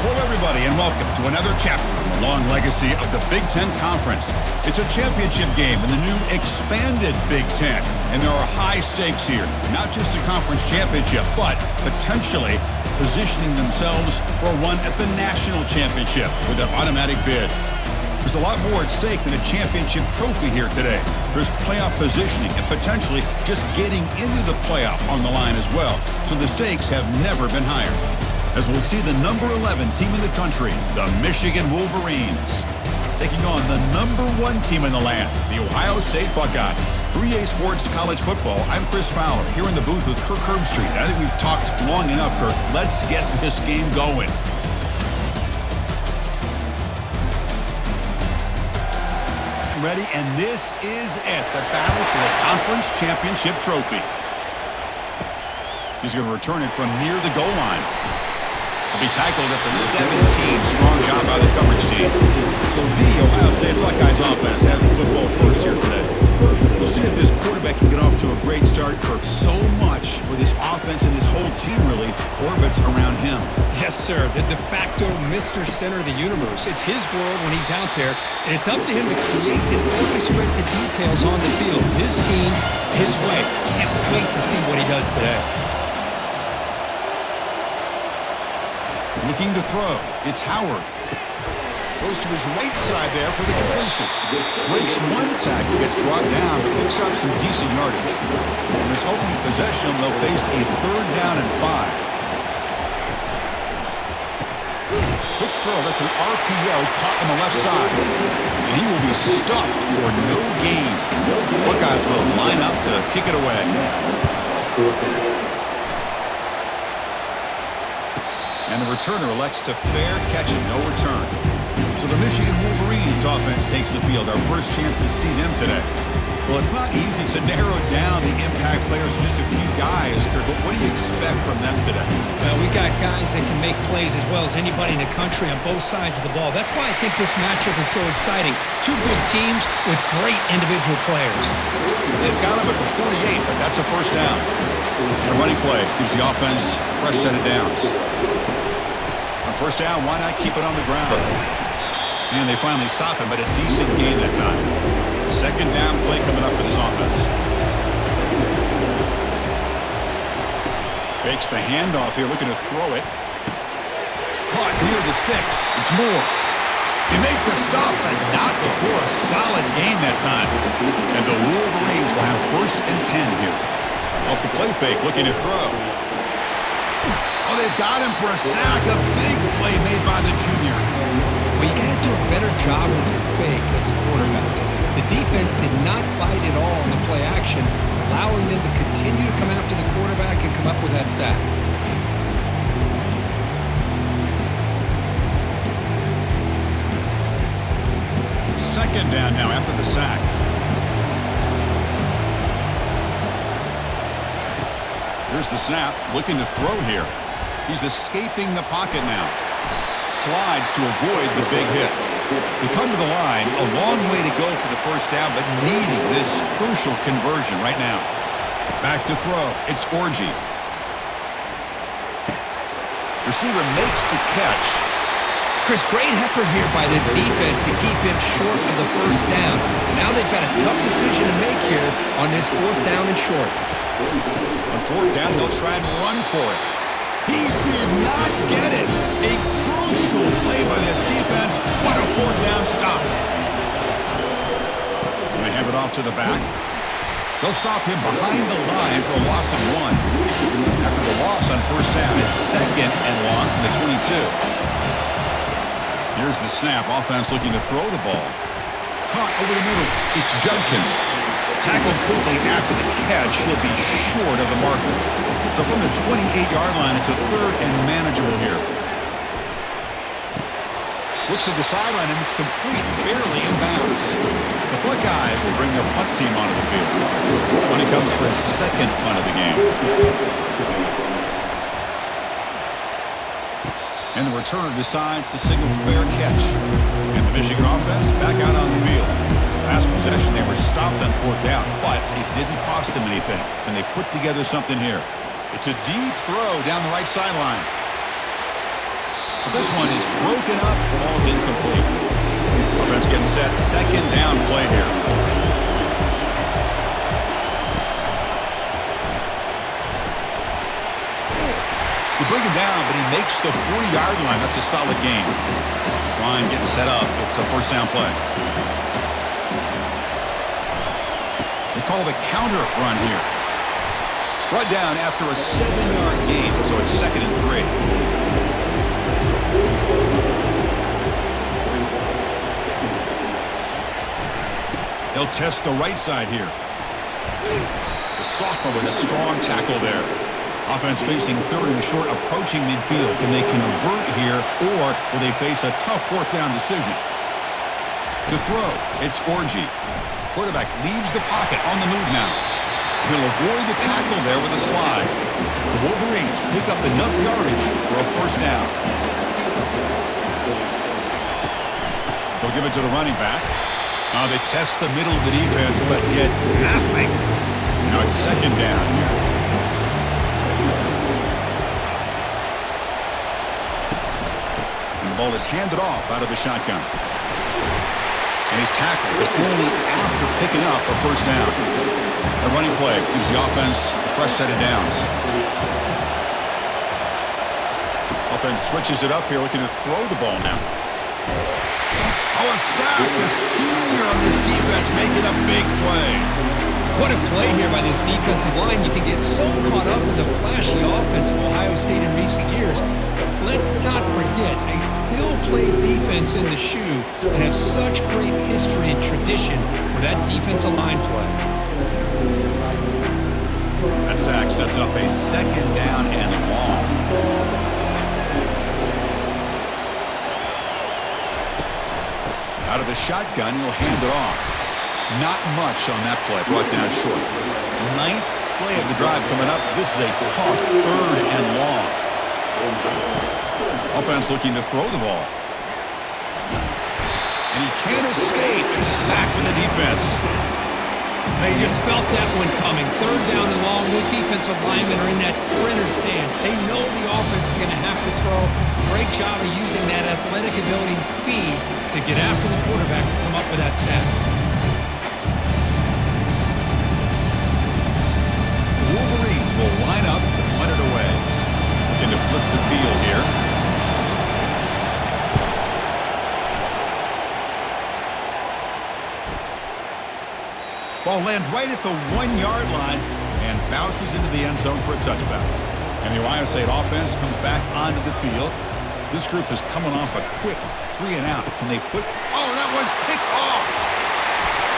Hello, everybody, and welcome to another chapter in the long legacy of the Big Ten Conference. It's a championship game in the new expanded Big Ten, and there are high stakes here. Not just a conference championship, but potentially positioning themselves for a run at the national championship with an automatic bid. There's a lot more at stake than a championship trophy here today. There's playoff positioning and potentially just getting into the playoff on the line as well. So the stakes have never been higher. As we'll see the number 11 team in the country, the Michigan Wolverines, taking on the number 1 team in the land, the Ohio State Buckeyes. 3A Sports College Football, I'm Chris Fowler, here in the booth with Kirk Herbstreit. I think we've talked long enough, Kirk. Let's get this game going. Ready, and this is it, the battle for the conference championship trophy. He's going to return it from near the goal line. He'll be tackled at the 17. Strong job by the coverage team. So the Ohio State Buckeyes offense has the football first here today. We'll see if this quarterback can get off to a great start, Kirk. So much for this offense and his whole team really orbits around him. Yes, sir. The de facto Mr. Center of the universe. It's his world when he's out there, and it's up to him to create and orchestrate the details on the field. His team, his way. Can't wait to see what he does today. Looking to throw. It's Howard. Goes to his right side there for the completion. Breaks one tackle, gets brought down, but picks up some decent yardage. In this opening possession, they'll face a 3rd down and 5. Quick throw. That's an RPO caught on the left side. And he will be stuffed for no gain. Buckeyes will line up to kick it away. And the returner elects to fair catch it, no return. So the Michigan Wolverines offense takes the field. Our first chance to see them today. Well, it's not easy to narrow down the impact players to just a few guys, Kirk, but what do you expect from them today? Well, we got guys that can make plays as well as anybody in the country on both sides of the ball. That's why I think this matchup is so exciting. Two good teams with great individual players. They've got them at the 48, but that's a first down. The running play gives the offense a fresh set of downs. On first down, why not keep it on the ground? And they finally stop him, but a decent gain that time. Second down play coming up for this offense. Fakes the handoff here, looking to throw it. Caught near the sticks. It's Moore. They make the stop, but not before a solid gain that time. And the Wolverines will have 1st and 10 here. Off the play fake, looking to throw. Oh, they've got him for a sack. A big play made by the junior. Well, you got to do a better job with your fake as a quarterback. The defense did not bite at all on the play action, allowing them to continue to come after the quarterback and come up with that sack. Second down now after the sack. Here's the snap, looking to throw here. He's escaping the pocket now. Slides to avoid the big hit. They come to the line, a long way to go for the first down, but needing this crucial conversion right now. Back to throw. It's Orji. Receiver makes the catch. Chris, great effort here by this defense to keep him short of the first down. Now they've got a tough decision to make here on this 4th down and short. On 4th down, they'll try and run for it. He did not get it. A crucial play by this defense. What a 4th down stop. Going to hand it off to the back. They'll stop him behind the line for a loss of 1. After the loss on first down, it's 2nd and long from the 22. Here's the snap. Offense looking to throw the ball. Caught over the middle. It's Judkins. Tackled quickly after the catch. He'll be short of the marker. So from the 28-yard line, it's a 3rd and manageable here. Looks at the sideline, and it's complete, barely in bounds. The Buckeyes will bring their punt team onto the field. Money comes for his 2nd punt of the game. And the returner decides to signal fair catch. And the Michigan offense back out on the field. Last possession, they were stopped on 4th down, but it didn't cost them anything. And they put together something here. It's a deep throw down the right sideline. But this one is broken up, falls incomplete. Offense getting set, second down play here. They bring him down, but he makes the 40-yard line. That's a solid gain. This line getting set up. It's a first down play. They call the counter run here. Brought down after a 7-yard gain, so it's 2nd and 3. They'll test the right side here. The sophomore with a strong tackle there. Offense facing 3rd and short, approaching midfield. Can they convert here, or will they face a tough 4th down decision? To throw, it's Orgy. Quarterback leaves the pocket on the move now. He'll avoid the tackle there with a slide. The Wolverines pick up enough yardage for a first down. They'll give it to the running back. They test the middle of the defense, but get nothing. Now it's 2nd down here. And the ball is handed off out of the shotgun. And he's tackled, but only after picking up a first down. A running play gives the offense a fresh set of downs. Offense switches it up here, looking to throw the ball now. Oh, a sack. The senior on this defense making a big play. What a play here by this defensive line. You can get so caught up with the flashy offense of Ohio State in recent years. Let's not forget, they still play defense in the shoe and have such great history and tradition with that defensive line play. That sack sets up a 2nd down and long. Out of the shotgun, he'll hand it off. Not much on that play, brought down short. 9th play of the drive coming up. This is a tough 3rd and long. Offense looking to throw the ball. And he can't escape. It's a sack for the defense. They just felt that one coming. 3rd down and long. Those defensive linemen are in that sprinter stance. They know the offense is going to have to throw. Great job of using that athletic ability and speed to get after the quarterback to come up with that sack. The Wolverines will line up to punt it away. Looking to flip the field here. Ball lands right at the 1-yard line and bounces into the end zone for a touchback. And the Ohio State offense comes back onto the field. This group is coming off a quick 3 and out. Can they put... Oh, that one's picked off.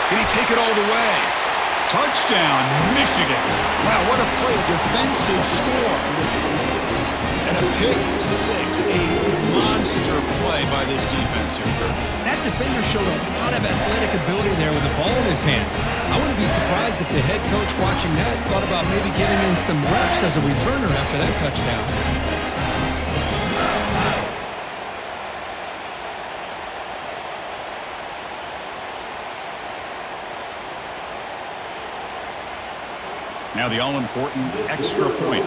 Can he take it all the way? Touchdown, Michigan. Wow, what a play. Defensive score. And a pick 6. A monster play by this defense here. That defender showed a lot of athletic ability there with the ball in his hands. I wouldn't be surprised if the head coach watching that thought about maybe giving him some reps as a returner after that touchdown. Now the all-important extra point.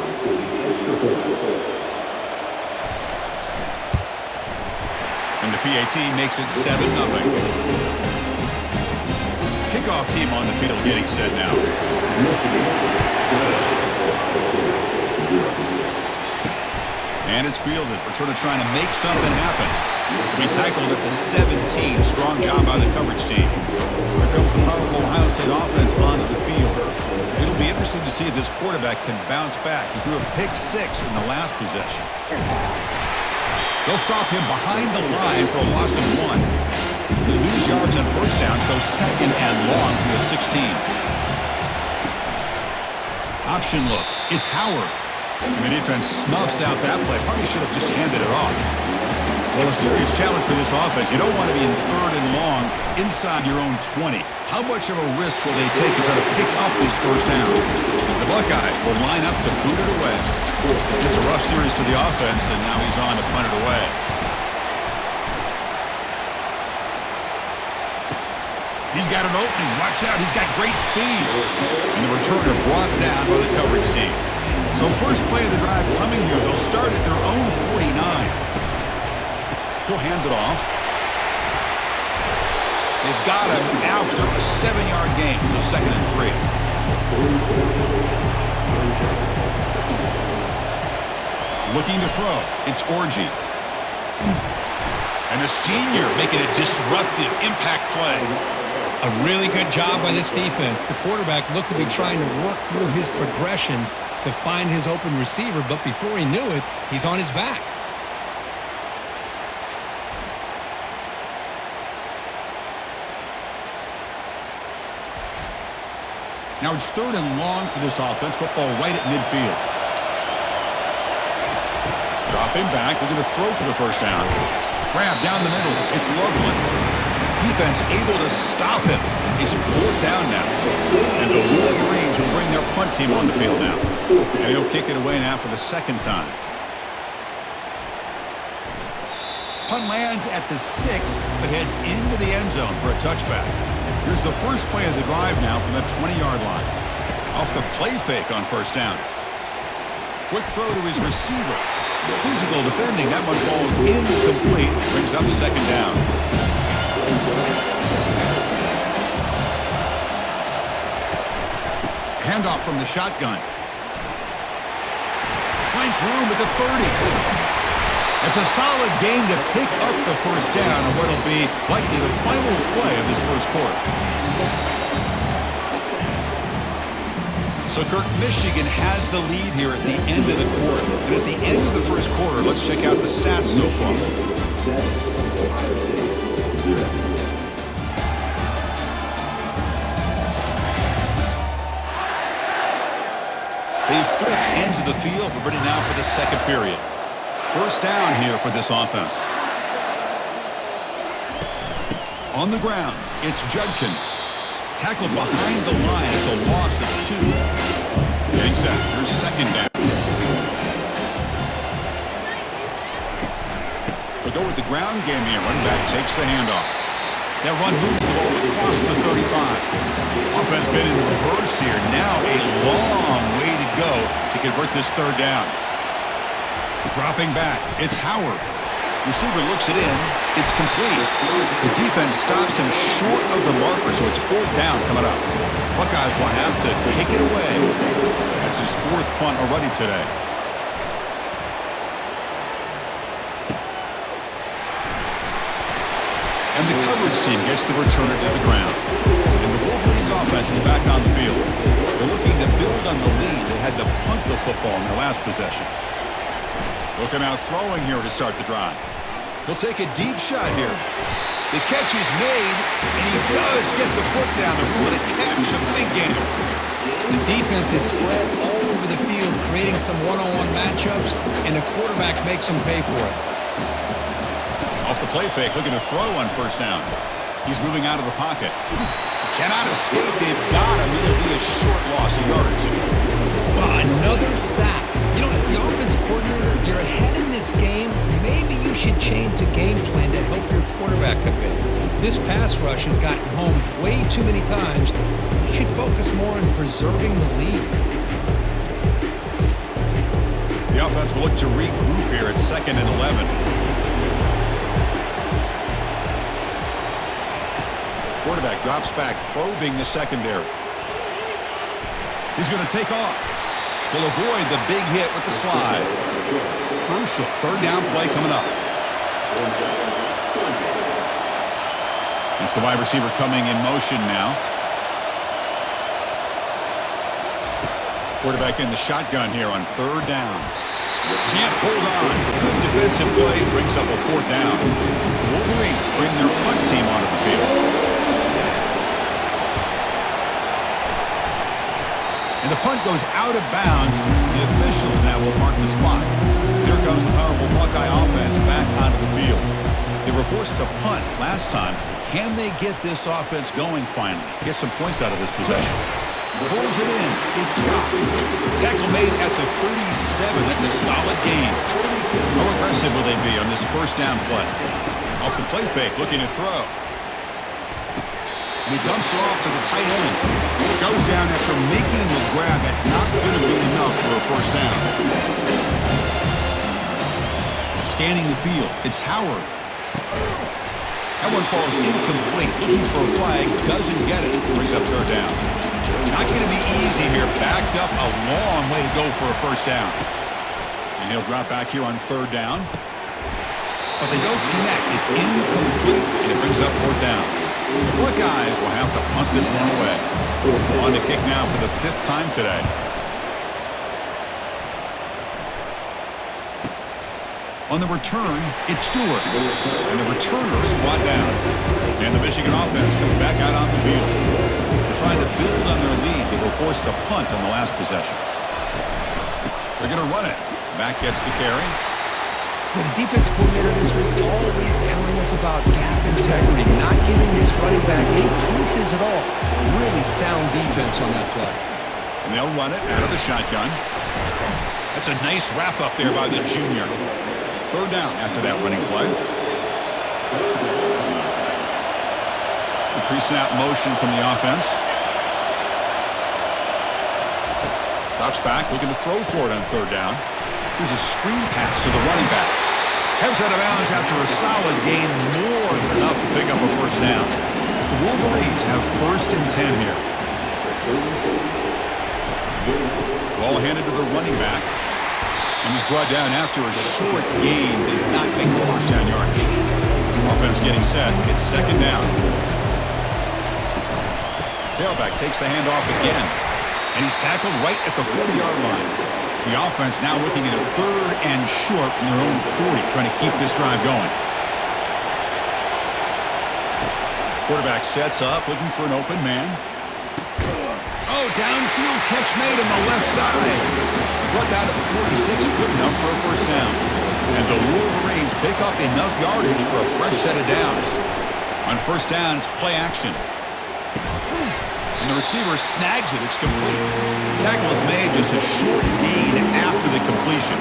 And the PAT makes it 7-0. Kickoff team on the field getting set now. And it's fielded. Returner trying to make something happen. To be tackled at the 17. Strong job by the coverage team. Here comes the powerful Ohio State offense onto the field. It'll be interesting to see if this quarterback can bounce back. He threw a pick 6 in the last possession. They'll stop him behind the line for a loss of 1. He'll lose yards on first down, so 2nd and long from the 16. Option look. It's Howard. And the defense snuffs out that play. Probably should have just handed it off. Well, a serious challenge for this offense. You don't want to be in 3rd and long inside your own 20. How much of a risk will they take to try to pick up this first down? The Buckeyes will line up to boot it away. It's a rough series for the offense, and now he's on to punt it away. He's got an opening. Watch out. He's got great speed. And the returner brought down by the coverage team. So first play of the drive coming here. They'll start at their own 49. He'll hand it off. They've got him after a 7-yard gain, so 2nd and 3. Looking to throw. It's Orji. And the senior making a disruptive impact play. A really good job by this defense. The quarterback looked to be trying to work through his progressions to find his open receiver, but before he knew it, he's on his back. Now it's 3rd and long for this offense. Football right at midfield. Dropping back. They're going to throw for the first down. Grab down the middle. It's Loveland. Defense able to stop him. It's 4th down now. And the Wolverines will bring their punt team on the field now. And he'll kick it away now for the 2nd time. Punt lands at the 6, but heads into the end zone for a touchback. Here's the first play of the drive now from the 20-yard line. Off the play fake on 1st down. Quick throw to his receiver. Physical defending. That one falls incomplete. Brings up 2nd down. Handoff from the shotgun. Finds room at the 30. It's a solid gain to pick up the 1st down on what will be likely the final play of this 1st quarter. So, Kirk, Michigan has the lead here at the end of the quarter. And at the end of the 1st quarter, let's check out the stats so far. They've flipped ends of the field. We're ready now for the 2nd period. 1st down here for this offense. On the ground, it's Judkins. Tackled behind the line. It's a loss of 2. Yanks out. Here's 2nd down. They'll go with the ground game here. Running back takes the handoff. That run moves the ball across the 35. Offense been in the reverse here. Now a long way to go to convert this 3rd down. Dropping back, it's Howard. Receiver looks it in. It's complete. The defense stops him short of the marker, so it's 4th down coming up. Buckeyes will have to kick it away. That's his 4th punt already today. And the coverage team gets the returner to the ground. And the Wolverines offense is back on the field. They're looking to build on the lead. They had to punt the football in their last possession. Looking out throwing here to start the drive. He'll take a deep shot here. The catch is made, and he does get the foot down. What a catch, a big gainer. The defense is spread all over the field, creating some one-on-one matchups, and the quarterback makes them pay for it. Off the play fake, looking to throw on 1st down. He's moving out of the pocket. Cannot escape. They've got him. It'll be a short loss, a yard or 2. Well, another sack. You know, as the offensive coordinator, you're ahead in this game. Maybe you should change the game plan to help your quarterback a bit. This pass rush has gotten home way too many times. You should focus more on preserving the lead. The offense will look to regroup here at 2nd and 11. Quarterback drops back, probing the secondary. He's going to take off. He'll avoid the big hit with the slide. Crucial 3rd down play coming up. It's the wide receiver coming in motion now. Quarterback in the shotgun here on 3rd down. Can't hold on. Good defensive play brings up a 4th down. The Wolverines bring their punt team onto the field. And the punt goes out of bounds. The officials now will mark the spot. Here comes the powerful Buckeye offense back onto the field. They were forced to punt last time. Can they get this offense going finally? Get some points out of this possession. Pulls it in. It's got. Tackle made at the 37. That's a solid gain. How aggressive will they be on this 1st down play? Off the play fake, looking to throw. And he dumps it off to the tight end. Goes down after making the grab. That's not going to be enough for a 1st down. Scanning the field. It's Howard. That one falls incomplete. Looking for a flag. Doesn't get it. Brings up third down. Not going to be easy here. Backed up a long way to go for a first down. And he'll drop back here on third down. But they don't connect. It's incomplete. And it brings up fourth down. The Buckeyes will have to punt this one away. On the kick now for the 5th time today. On the return, it's Stewart. And the returner is brought down. And the Michigan offense comes back out on the field. They're trying to build on their lead. They were forced to punt on the last possession. They're going to run it. Back gets the carry. Well, the defense coordinator this week already telling us about gap integrity, not giving this running back any creases at all. Really sound defense on that play. And they'll run it out of the shotgun. That's a nice wrap up there by the junior. Third down after that running play. The pre-snap motion from the offense. Drops back, looking to throw for it on third down. Here's a screen pass to the running back. Heads out of bounds after a solid gain, more than enough to pick up a first down. The Wolverines have 1st and 10 here. Ball handed to the running back. And he's brought down after a short gain. Does not make the first down yardage. Offense getting set. It's 2nd down. Tailback takes the handoff again. And he's tackled right at the 40-yard line. The offense now looking at a 3rd and short from their own 40, trying to keep this drive going. Quarterback sets up, looking for an open man. Oh, downfield catch made on the left side. Brought down at the 46, good enough for a first down. And the Wolverines pick up enough yardage for a fresh set of downs. On first down, it's play action. And the receiver snags it. It's complete. Tackle is made, just a short gain after the completion.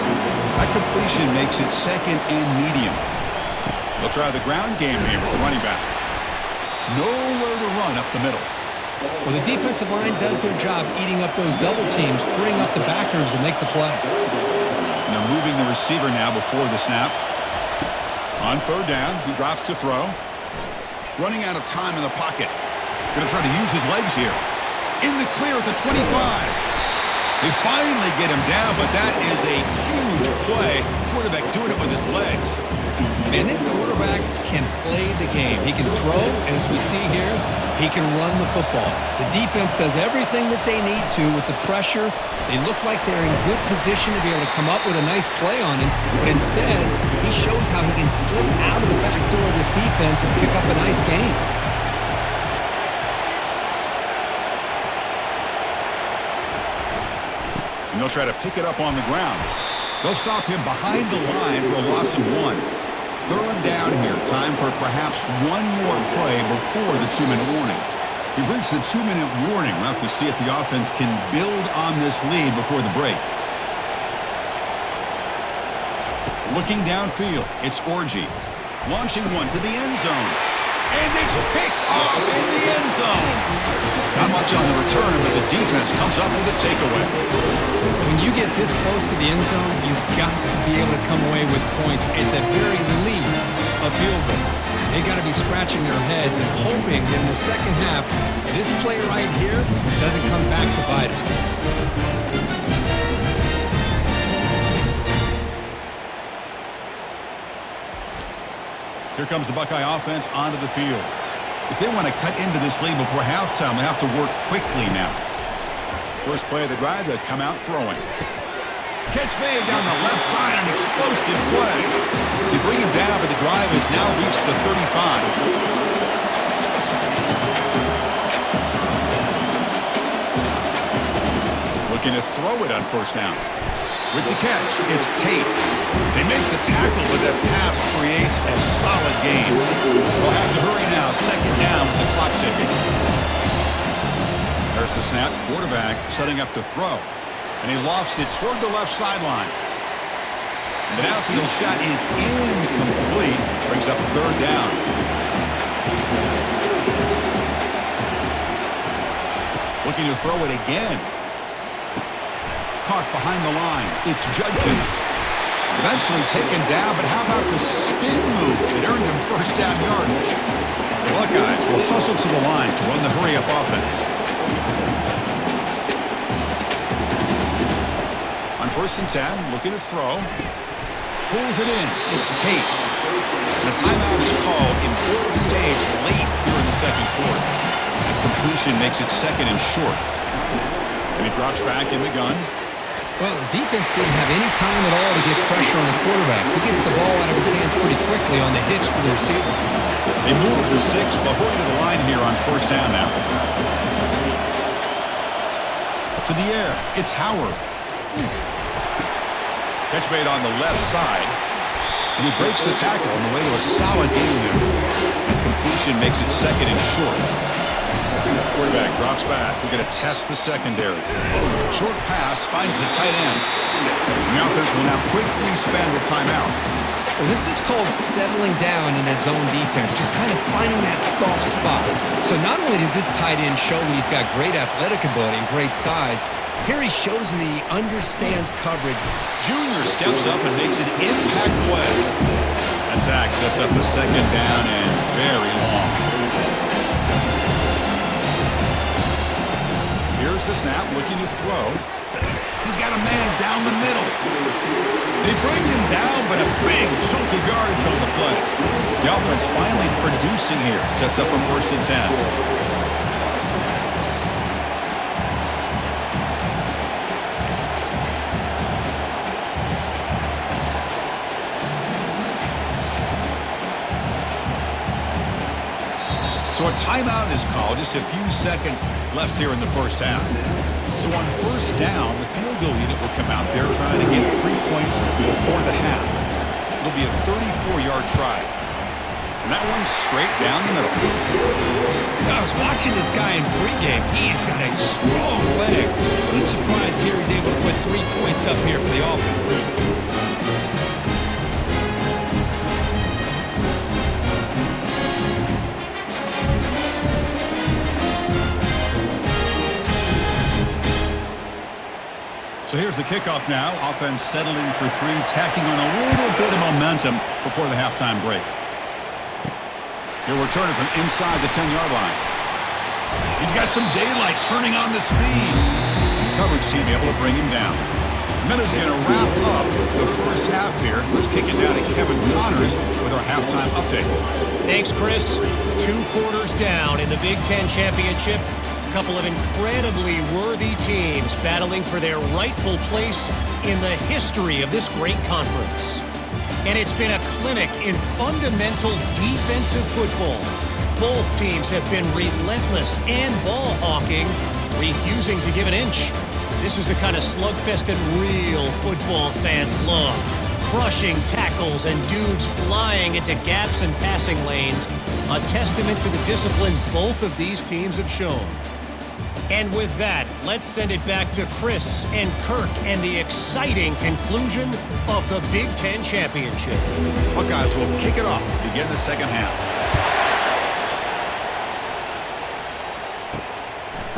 That completion makes it 2nd and medium. They'll try the ground game here with the running back. Nowhere to run up the middle. Well, the defensive line does their job eating up those double teams, freeing up the backers to make the play. And they're moving the receiver now before the snap. On third down, he drops to throw. Running out of time in the pocket. Going to try to use his legs here. In the clear at the 25. They finally get him down, but that is a huge play. Quarterback doing it with his legs. And this quarterback can play the game. He can throw, and as we see here, he can run the football. The defense does everything that they need to with the pressure. They look like they're in good position to be able to come up with a nice play on him, but instead, he shows how he can slip out of the back door of this defense and pick up a nice gain. And they'll try to pick it up on the ground. They'll stop him behind the line for a loss of 1. 3rd down here. Time for perhaps one more play before the 2-minute warning. He reached the 2-minute warning. We'll have to see if the offense can build on this lead before the break. Looking downfield, it's Orji. Launching one to the end zone. And it's picked off in the end zone. Not much on the return, but the defense comes up with a takeaway. When you get this close to the end zone, you've got to be able to come away with points, at the very least, a field goal. They got to be scratching their heads and hoping that in the second half, this play right here doesn't come back to bite them. Here comes the Buckeye offense onto the field. If they want to cut into this lead before halftime, they have to work quickly now. First play of the drive, they come out throwing. Catch made down the left side, an explosive play. They bring him down, but the drive has now reached the 35. Looking to throw it on first down. With the catch, it's Tate. They make the tackle, but that pass creates a solid gain. They'll have to hurry now. 2nd down with the clock ticking. There's the snap. Quarterback setting up to throw. And he lofts it toward the left sideline. The downfield shot is incomplete. Brings up 3rd down. Looking to throw it again. Caught behind the line. It's Judkins. Eventually taken down, but how about the spin move that earned him first down yardage? The Buckeyes will hustle to the line to run the hurry-up offense. On 1st and 10, looking to throw. Pulls it in. It's Tate. The timeout is called in third stage late here in the second quarter. The completion makes it 2nd and short. And he drops back in the gun. Well, defense didn't have any time at all to get pressure on the quarterback. He gets the ball out of his hands pretty quickly on the hitch to the receiver. They move the 6, but hurry to the line here on 1st down now. To the air. It's Howard. Catch made on the left side. And he breaks the tackle on the way to a solid gain there. And completion makes it 2nd and short. Quarterback drops back. We're going to test the secondary. Short pass finds the tight end. The offense will now quickly spend the timeout. Well, this is called settling down in his zone defense, just kind of finding that soft spot. So not only does this tight end show that he's got great athletic ability and great size, here he shows that he understands coverage. Junior steps up and makes an impact play. That sack sets up a 2nd down and very long. Here's the snap, looking to throw. He's got a man down the middle. They bring him down, but a big chunk of yardage on the play. The offense finally producing here. Sets up a 1st and 10. So a timeout is called. Just a few seconds left here in the 1st half. So on 1st down, the field goal unit will come out there trying to get 3 points before the half. It'll be a 34-yard try. And that one's straight down the middle. I was watching this guy in pregame. He's got a strong leg. I'm surprised here he's able to put 3 points up here for the offense. So here's the kickoff now. Offense settling for 3, tacking on a little bit of momentum before the halftime break. He'll return it from inside the 10-yard line. He's got some daylight turning on the speed. Coverage team able to bring him down. Minutes going to wrap up the 1st half here. Let's kick it down to Kevin Connors with our halftime update. Thanks, Chris. 2 quarters down in the Big Ten Championship. A couple of incredibly worthy teams battling for their rightful place in the history of this great conference. And it's been a clinic in fundamental defensive football. Both teams have been relentless and ball hawking, refusing to give an inch. This is the kind of slugfest that real football fans love. Crushing tackles and dudes flying into gaps and passing lanes. A testament to the discipline both of these teams have shown. And with that, let's send it back to Chris and Kirk and the exciting conclusion of the Big Ten Championship. Buckeyes will kick it off to begin the 2nd half.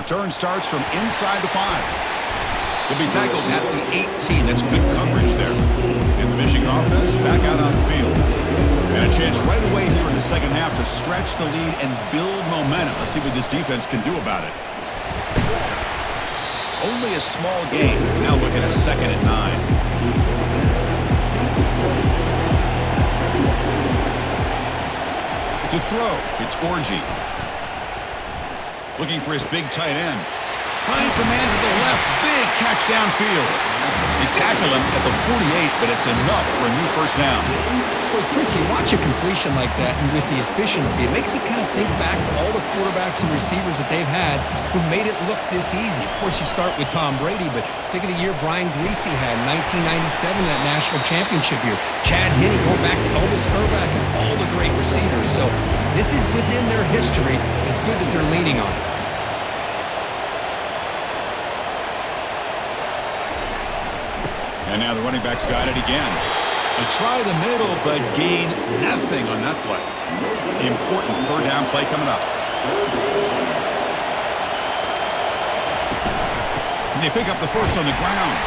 Return starts from inside the 5. He'll be tackled at the 18. That's good coverage there. And the Michigan offense back out on the field. And a chance right away here in the 2nd half to stretch the lead and build momentum. Let's see what this defense can do about it. Only a small gain. Now looking at 2nd and 9. To throw, it's Orji. Looking for his big tight end. Finds a man to the left. Big catch downfield. They tackle him at the 48, but it's enough for a new 1st down. Well, Chris, you watch a completion like that, and with the efficiency, it makes you kind of think back to all the quarterbacks and receivers that they've had who made it look this easy. Of course, you start with Tom Brady, but think of the year Brian Griese had in 1997, that national championship year. Chad Henne, going back to Elvis Urback and all the great receivers. So this is within their history. It's good that they're leaning on it. And now the running back's got it again. They try the middle, but gain nothing on that play. The important 3rd down play coming up. And they pick up the 1st on the ground.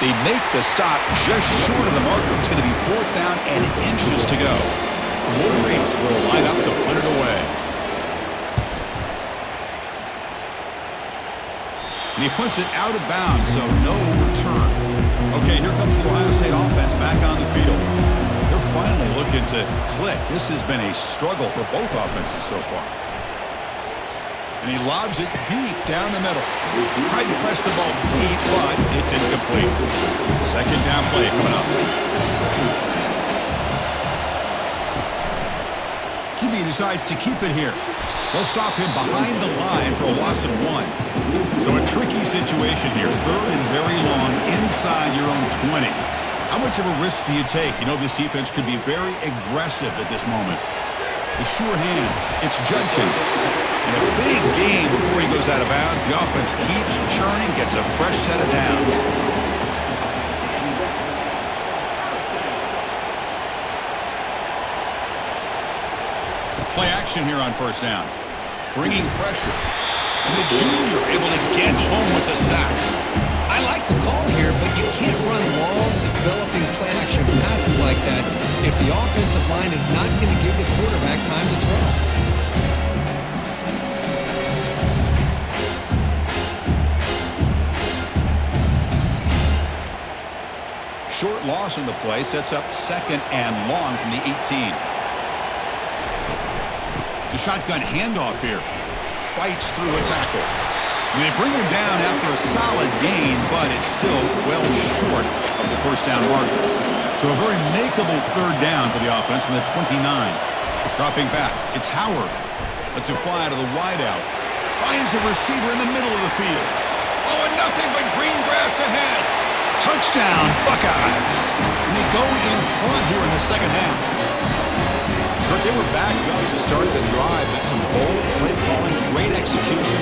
They make the stop just short of the marker. It's going to be 4th down and inches to go. The Wolverines will line up to punt it away. And he puts it out of bounds, so no return. Okay, here comes the Ohio State offense back on the field. They're finally looking to click. This has been a struggle for both offenses so far. And he lobs it deep down the middle. Tried to press the ball deep, but it's incomplete. 2nd down play coming up. QB decides to keep it here. They'll stop him behind the line for a loss of 1. So a tricky situation here. 3rd and very long inside your own 20. How much of a risk do you take? You know this defense could be very aggressive at this moment. The sure hands. It's Judkins. And a big game before he goes out of bounds. The offense keeps churning, gets a fresh set of downs. Play action here on 1st down. Bringing pressure. And the junior able to get home with the sack. I like the call here, but you can't run long, developing play-action passes like that if the offensive line is not going to give the quarterback time to throw. Short loss in the play sets up 2nd and long from the 18. The shotgun handoff here. Fights through a tackle. And they bring him down after a solid gain, but it's still well short of the 1st down marker. So a very makeable 3rd down for the offense from the 29. Dropping back, it's Howard. Lets it fly out of the wideout. Finds a receiver in the middle of the field. Oh, and nothing but green grass ahead. Touchdown, Buckeyes. And they go in front here in the 2nd half. Kurt, they were backed up to start the drive, but some bold play calling, great execution,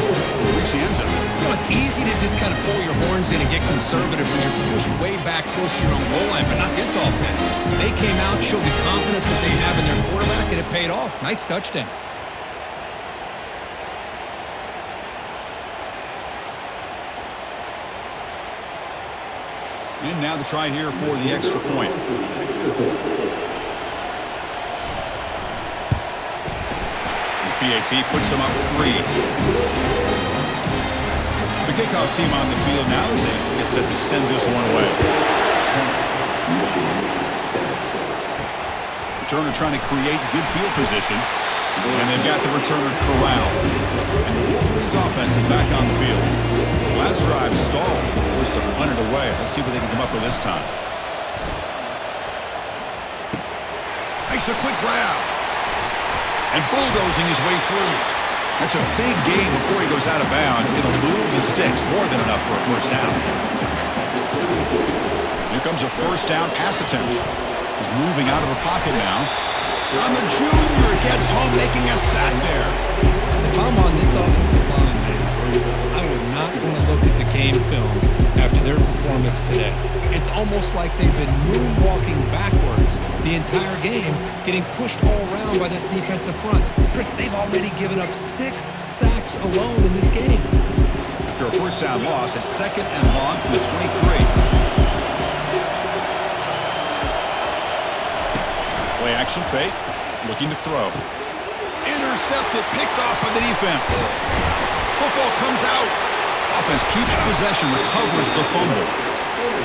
reach the end zone. You know, it's easy to just kind of pull your horns in and get conservative when you're pushed way back close to your own goal line, but not this offense. They came out, showed the confidence that they have in their quarterback, and it paid off. Nice touchdown. And now the try here for the extra point. PAT puts them up 3. The kickoff team on the field now as they get set to send this one away. Returner trying to create good field position. And they've got the returner corralled. And the Wolverines offense is back on the field. Last drive stalled. Forced to punt it away. Let's see what they can come up with this time. Makes a quick grab. And bulldozing his way through. That's a big gain before he goes out of bounds. It'll move the sticks. More than enough for a 1st down. Here comes a 1st down pass attempt. He's moving out of the pocket now. And the junior gets home, making a sack there. If I'm on this offensive line, I would not want to look at the game film after their performance today. It's almost like they've been moonwalking backwards the entire game, getting pushed all around by this defensive front. Chris, they've already given up 6 sacks alone in this game. After a 1st down loss, it's 2nd and long from the 23. Play action fake, looking to throw. Intercepted, picked off by the defense. Football comes out. Offense keeps possession, recovers the fumble.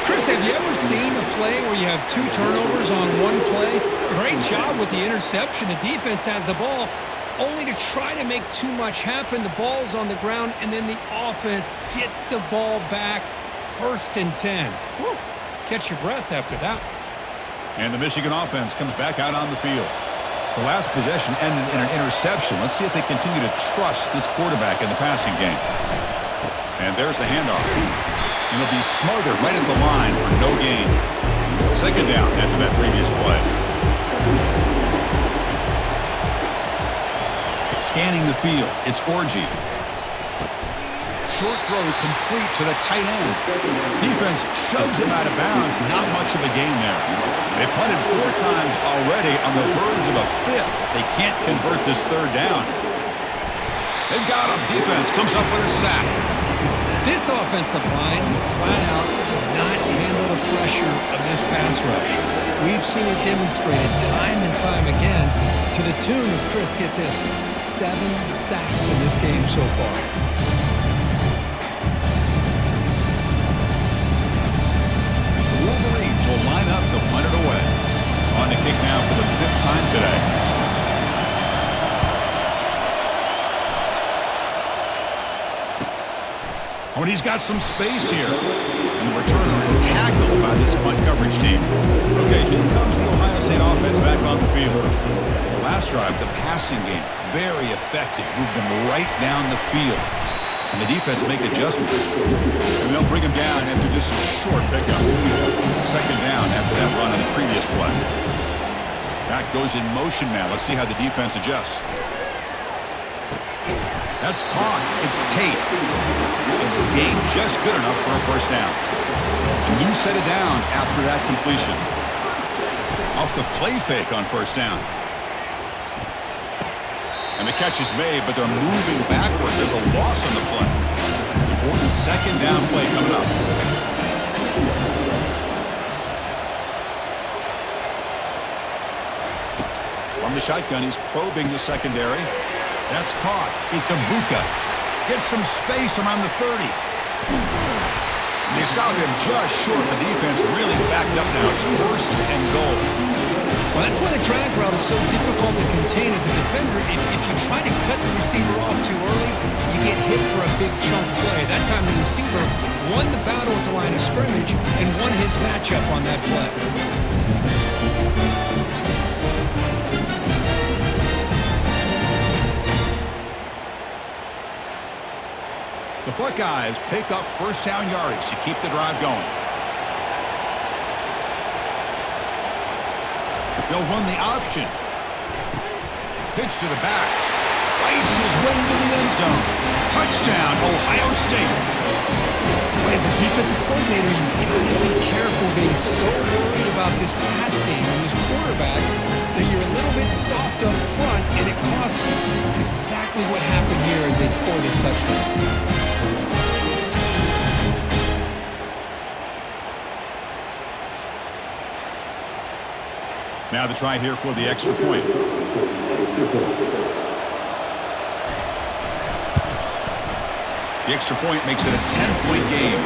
Chris, have you ever seen a play where you have 2 turnovers on one play? Great job with the interception. The defense has the ball, only to try to make too much happen. The ball's on the ground, and then the offense gets the ball back. 1st and 10. Woo. Catch your breath after that. And the Michigan offense comes back out on the field. The last possession ended in an interception. Let's see if they continue to trust this quarterback in the passing game. And there's the handoff. And it'll be smothered right at the line for no gain. 2nd down after that previous play. Scanning the field, it's Orgy. Short throw complete to the tight end. Defense shoves him out of bounds. Not much of a gain there. They punted 4 times already on the verge of a 5th. They can't convert this 3rd down. They've got him. Defense comes up with a sack. This offensive line flat out could not handle the pass rush. We've seen it demonstrated time and time again to the tune of, Chris, get this, 7 sacks in this game so far. The Wolverines will line up to punt it away. On to kick now for the 5th time today. Oh, and he's got some space here. And the returner is tackled by this punt coverage team. Okay, here comes the Ohio State offense back on the field. The last drive, the passing game, very effective. Moved them right down the field. And the defense make adjustments. And they'll bring him down after just a short pickup. 2nd down after that run on the previous play. Back goes in motion now. Let's see how the defense adjusts. That's caught. It's Tate. And the gain just good enough for a 1st down. A new set of downs after that completion. Off the play fake on 1st down. And the catch is made, but they're moving backward. There's a loss on the play. Important 2nd down play coming up. From the shotgun, he's probing the secondary. That's caught. It's Ibuka. Gets some space around the 30. They stop him just short. The defense really backed up now. It's 1st and goal. Well, that's why the drag route is so difficult to contain as a defender. If you try to cut the receiver off too early, you get hit for a big chunk play. That time the receiver won the battle at the line of scrimmage and won his matchup on that play. The Buckeyes pick up 1st down yardage to keep the drive going. They'll run the option. Pitch to the back. Fights his way to the end zone. Touchdown, Ohio State. As a defensive coordinator, you've got to be careful being so worried about this pass game and this quarterback that you're a little bit soft up front, and it costs you. That's exactly what happened here as they score this touchdown. Now the try here for the extra point. The extra point makes it a 10-point game.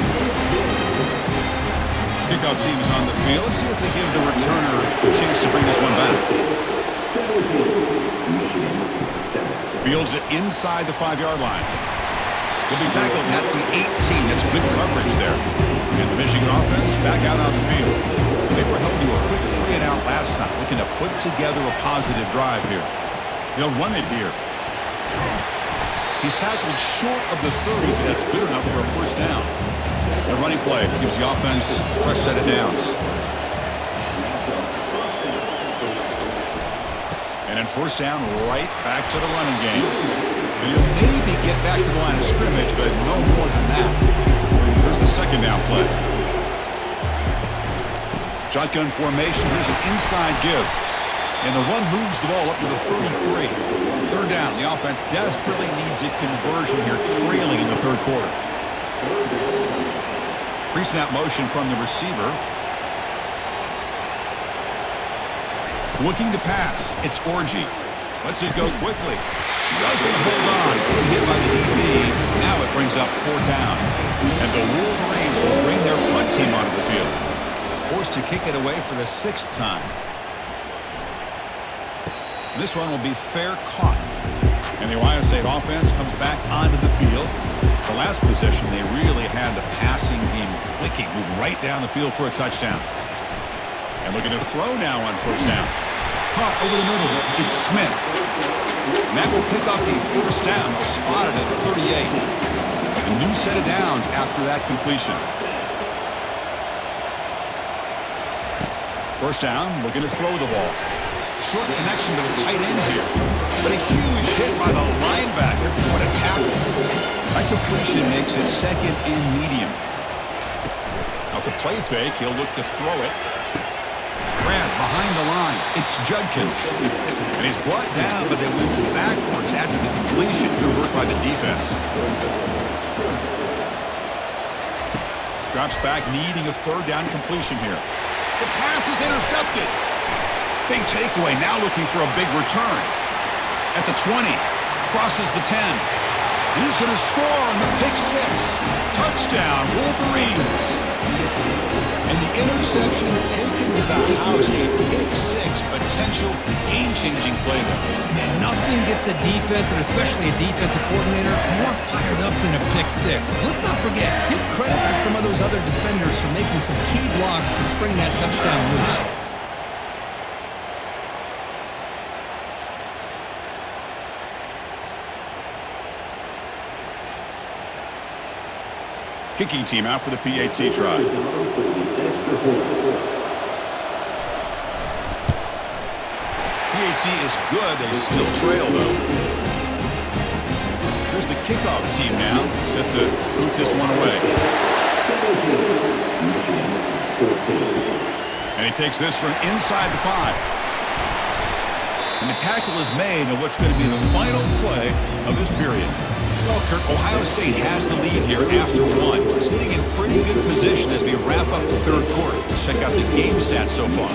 Kickoff team is on the field. Let's see if they give the returner a chance to bring this one back. Fields it inside the 5-yard line. He'll be tackled at the 18. That's good coverage there. And the Michigan offense back out on the field. They were held to a quick 3-and-out last time, looking to put together a positive drive here. They'll run it here. He's tackled short of the 30, but that's good enough for a 1st down. The running play gives the offense a fresh set of downs. And then 1st down, right back to the running game. And he'll maybe get back to the line of scrimmage, but no more than that. Here's the 2nd down play. Shotgun formation. Here's an inside give. And the run moves the ball up to the 33. 3rd down. The offense desperately needs a conversion here, trailing in the 3rd quarter. Pre-snap motion from the receiver. Looking to pass. It's Orji. Lets it go quickly. Doesn't hold on. Good hit by the DB. Now it brings up 4th down. And the Wolverines will bring their punt team onto the field. Forced to kick it away for the 6th time. This one will be fair caught. And the Ohio State offense comes back onto the field. The last possession, they really had the passing game clicking. Move right down the field for a touchdown. And looking to throw now on 1st down. Caught over the middle. It's Smith. And that will pick up the 1st down. Spotted at the 38. A new set of downs after that completion. 1st down, looking to throw the ball. Short connection to the tight end here. But a huge hit by the linebacker. What a tackle. That completion makes it 2nd and medium. Out the play fake, he'll look to throw it. Grant behind the line. It's Judkins. And he's brought down, but they went backwards after the completion. Good work by the defense. Drops back, needing a 3rd down completion here. The pass is intercepted. Big takeaway, now looking for a big return. At the 20, crosses the 10. And he's going to score on the pick six. Touchdown, Wolverines. And the interception taken to the house, a pick six, potential game-changing play there. Man, nothing gets a defense, and especially a defensive coordinator, more fired up than a pick six. Let's not forget, give credit to some of those other defenders for making some key blocks to spring that touchdown loose. Kicking team out for the PAT try. PAT is good. They still trail, though. Here's the kickoff team now, set to boot this one away. And he takes this from inside the 5. And the tackle is made on what's going to be the final play of this period. Well, Kirk, Ohio State has the lead here after 1. Sitting in pretty good position as we wrap up the third quarter. Let's check out the game stats so far.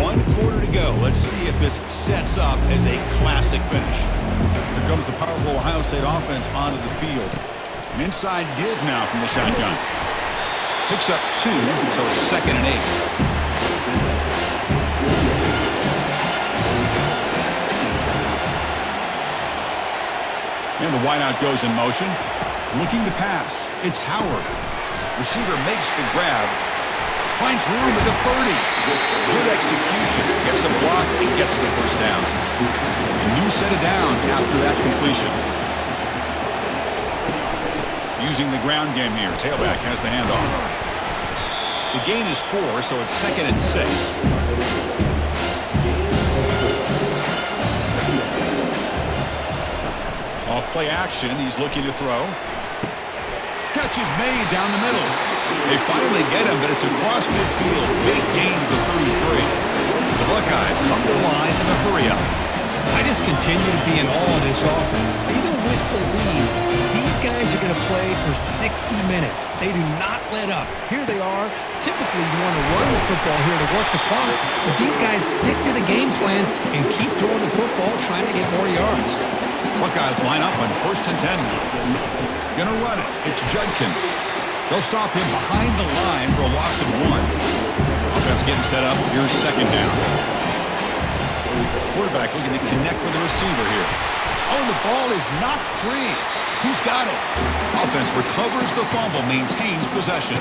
1 quarter to go. Let's see if this sets up as a classic finish. Here comes the powerful Ohio State offense onto the field. An inside give now from the shotgun. Picks up 2, so it's 2nd and 8. And the wideout goes in motion. Looking to pass. It's Howard. Receiver makes the grab. Finds room at the 30. Good execution. Gets a block and gets the first down. A new set of downs after that completion. Using the ground game here. Tailback has the handoff. The gain is 4, so it's 2nd and 6. Off play action, he's looking to throw. Catch is made down the middle. They finally get him, but it's across midfield. Big gain to the 33. The Buckeyes come to the line in a hurry-up. I just continue to be in awe of this offense. Even with the lead, these guys are going to play for 60 minutes. They do not let up. Here they are. Typically, you want to run the football here to work the clock, but these guys stick to the game plan and keep throwing the football, trying to get more yards. Buckeyes line up on 1st and 10 now. Gonna run it. It's Judkins. They'll stop him behind the line for a loss of 1. Offense getting set up. Here's 2nd down. Quarterback looking to connect with the receiver here. Oh, the ball is not free. Who's got it? Offense recovers the fumble, maintains possession.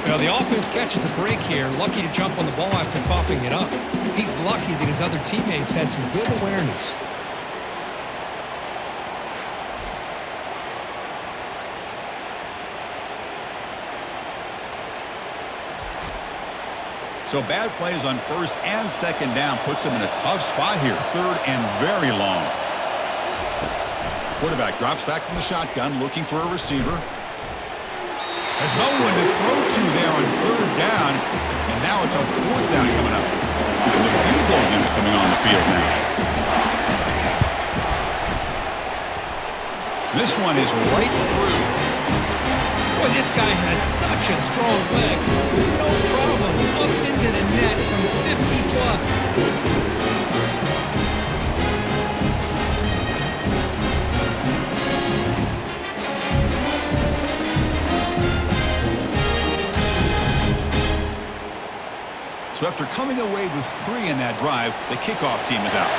Well, the offense catches a break here. Lucky to jump on the ball after coughing it up. He's lucky that his other teammates had some good awareness. So bad plays on 1st and 2nd down puts him in a tough spot here. 3rd and very long. Quarterback drops back from the shotgun, looking for a receiver. Has no one to throw to there on 3rd down, and now it's a 4th down coming up. And the field goal unit coming on the field now. This one is right through. Boy, this guy has such a strong leg. No problem. Up into the net from 50 plus. So after coming away with 3 in that drive, the kickoff team is out.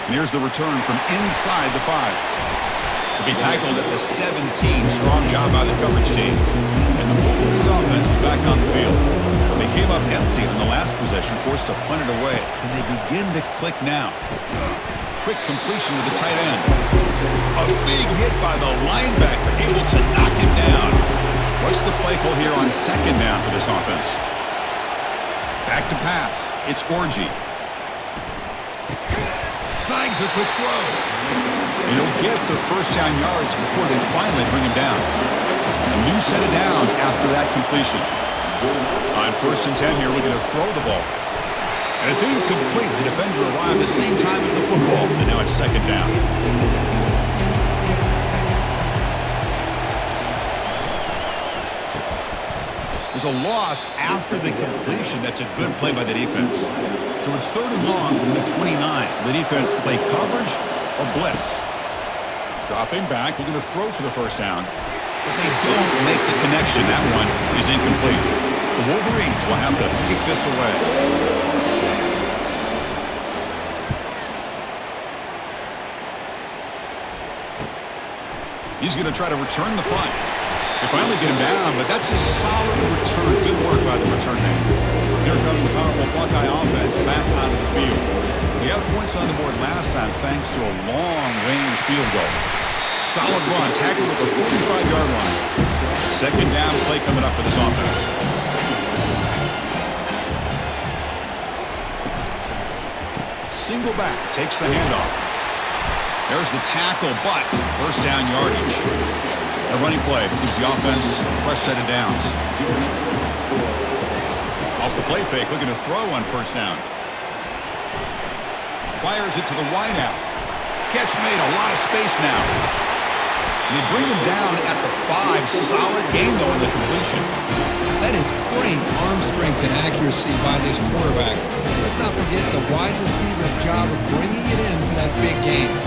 And here's the return from inside the 5. To be tackled at the 17. Strong job by the coverage team. And the Wolverines offense is back on the field. They came up empty on the last possession, forced to punt it away. And they begin to click now. Quick completion to the tight end. A big hit by the linebacker, able to knock him down. What's the play call here on 2nd down for this offense? Back to pass. It's Orgy. Snags a quick throw. And he'll get the first down yards before they finally bring him down. A new set of downs after that completion. On 1st and 10 here, looking to throw the ball. And it's incomplete. The defender arrived at the same time as the football, and now it's 2nd down. There's a loss after the completion. That's a good play by the defense. So it's 3rd and long from the 29. The defense play coverage or blitz. Dropping back, looking to throw for the first down. But they don't make the connection. That one is incomplete. The Wolverines will have to kick this away. He's going to try to return the punt. They finally get him down, but that's a solid return. Good work by the return man. Here comes the powerful Buckeye offense back out of the field. We had points on the board last time thanks to a long-range field goal. Solid run, tackled at the 45-yard line. 2nd down play coming up for this offense. Single back, takes the handoff. There's the tackle, but 1st down yardage. A running play gives the offense a fresh set of downs. Off the play fake, looking to throw on 1st down. Fires it to the wideout. Catch made, a lot of space now. And they bring him down at the 5. Solid gain, though, in the completion. That is great arm strength and accuracy by this quarterback. Let's not forget the wide receiver's job of bringing it in for that big game.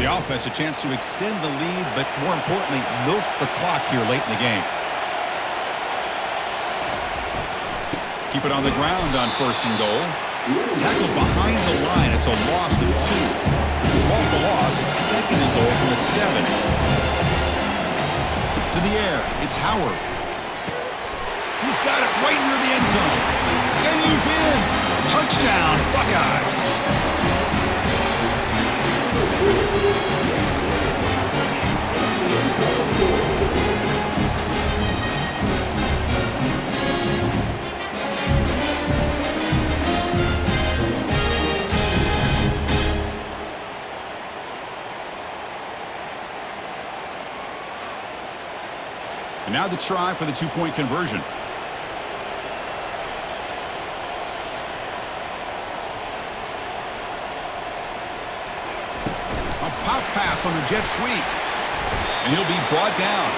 Offense a chance to extend the lead, but more importantly, milk the clock here late in the game. Keep it on the ground on 1st and goal. Tackled behind the line. It's a loss of 2. He's lost the loss. It's 2nd and goal from the 7. To the air. It's Howard. He's got it right near the end zone. And he's in. Touchdown, Buckeyes. And now the try for the 2-point conversion. A pop pass on the jet sweep. And he'll be brought down.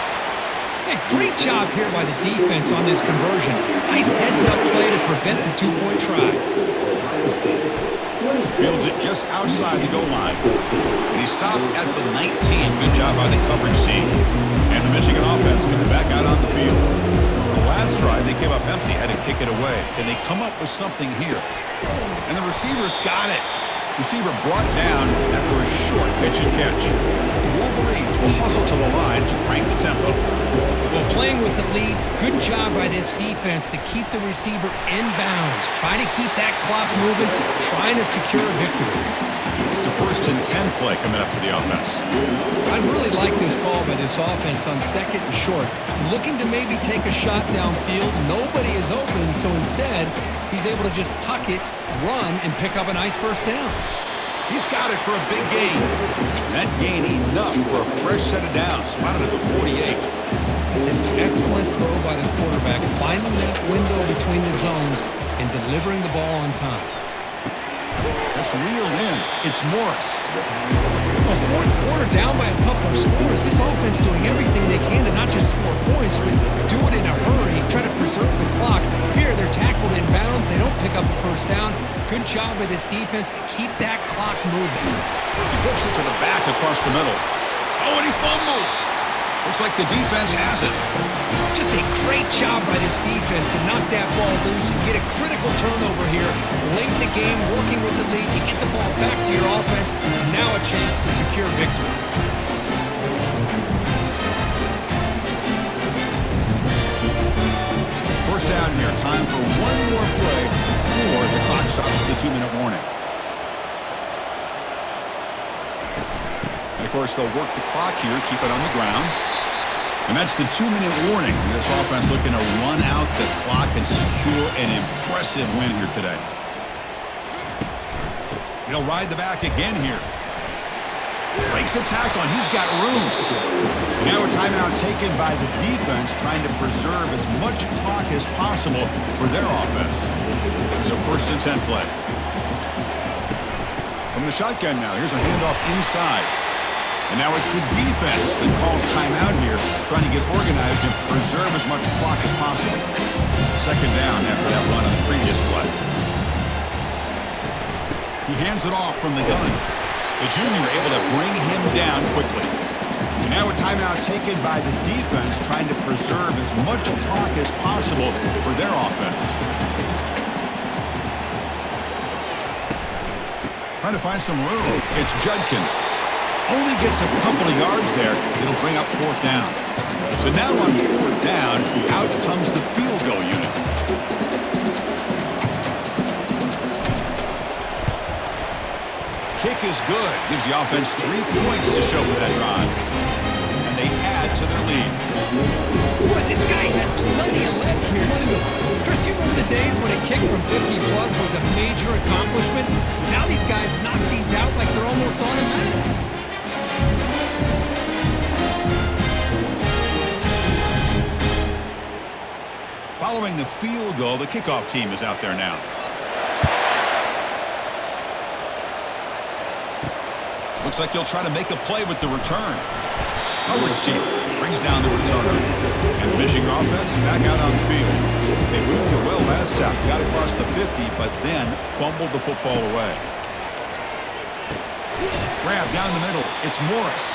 Hey, great job here by the defense on this conversion. Nice heads-up play to prevent the 2-point try. Fields it just outside the goal line. And he stopped at the 19. Good job by the coverage team. And the Michigan offense comes back out on the field. The last drive, they came up empty, had to kick it away. Can they come up with something here? And the receivers got it. Receiver brought down after a short pitch and catch. The Wolverines will hustle to the line to crank the tempo. Well, playing with the lead, good job by this defense to keep the receiver in bounds. Trying to keep that clock moving, trying to secure a victory. It's a 1st and 10 play coming up for the offense. I really like this call by this offense on 2nd and short. Looking to maybe take a shot downfield. Nobody is open, so instead, he's able to just tuck it, run, and pick up a nice 1st down. He's got it for a big gain. And that gain enough for a fresh set of downs. Spotted at the 48. It's an excellent throw by the quarterback, finding that window between the zones and delivering the ball on time. That's reeled in. It's Morris. A 4th quarter down by a couple of scores. This offense doing everything they can to not just score points, but do it in a hurry, try to preserve the clock. Here, they're tackled in bounds. They don't pick up the 1st down. Good job by this defense to keep that clock moving. He flips it to the back across the middle. Oh, and he fumbles. Looks like the defense has it. Just a great job by this defense to knock that ball loose and get a critical turnover here. Late in the game, working with the lead, you get the ball back to your offense, and now a chance to secure victory. 1st down here. Time for one more play before the clock stops with the 2-minute warning. And, of course, they'll work the clock here, keep it on the ground. And that's the 2-minute warning. This offense looking to run out the clock and secure an impressive win here today. He'll ride the back again here. Breaks a tackle, and he's got room. Now a timeout taken by the defense, trying to preserve as much clock as possible for their offense. It's a 1st and 10 play. From the shotgun now, here's a handoff inside. And now it's the defense that calls timeout here, trying to get organized and preserve as much clock as possible. 2nd down after that run on the previous play. He hands it off from the gun. The junior able to bring him down quickly. And now a timeout taken by the defense, trying to preserve as much clock as possible for their offense. Trying to find some room. It's Judkins. Only gets a couple of yards there. It'll bring up 4th down. So now on 4th down, out comes the field goal unit. Kick is good. Gives the offense 3 points to show for that drive. And they add to their lead. Boy, this guy had plenty of leg here, too. Chris, you remember the days when a kick from 50-plus was a major accomplishment? Now these guys knock these out like they're almost automatic. Following the field goal, the kickoff team is out there now. Looks like he'll try to make a play with the return. Coverage team brings down the returner. And the Michigan offense back out on the field. They moved it well last time. Got across the 50, but then fumbled the football away. Grab down the middle. It's Morris.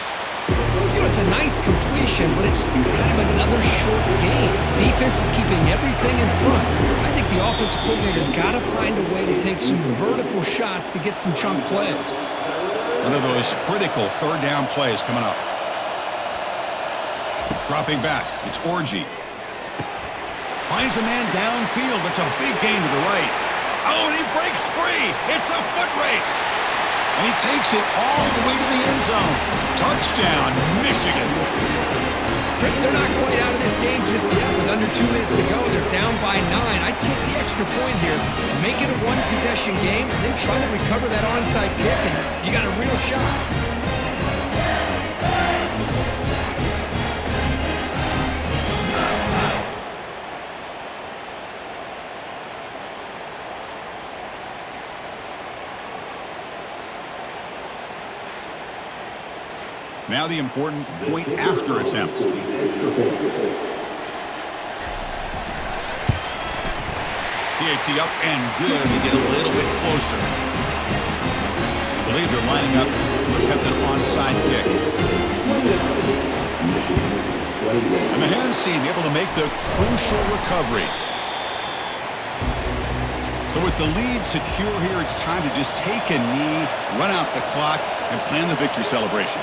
You know, it's a nice completion, but it's kind of another short game. Defense is keeping everything in front. I think the offensive coordinator's got to find a way to take some vertical shots to get some chunk plays. One of those critical 3rd down plays coming up. Dropping back, it's Orji. Finds a man downfield. That's a big gain to the right. Oh, and he breaks free. It's a foot race. And he takes it all the way to the end zone. Touchdown, Michigan. Chris, they're not quite out of this game just yet. With under 2 minutes to go, they're down by 9. I'd kick the extra point here, make it a 1-possession game, and then try to recover that onside kick, and you got a real shot. Now the important point after attempt. PAT up and good to get a little bit closer. I believe they're lining up to attempt an onside kick. And the hands team able to make the crucial recovery. So with the lead secure here, it's time to just take a knee, run out the clock, and plan the victory celebration.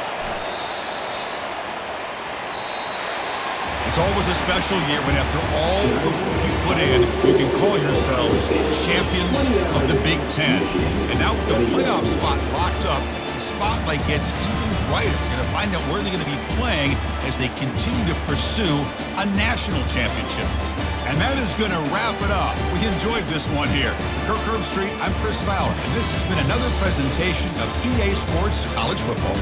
It's always a special year when after all the work you put in, you can call yourselves champions of the Big Ten. And now with the playoff spot locked up, the spotlight gets even brighter. You're going to find out where they're going to be playing as they continue to pursue a national championship. And that is going to wrap it up. We enjoyed this one here. Kirk Herbstreit, I'm Chris Fowler, and this has been another presentation of EA Sports College Football.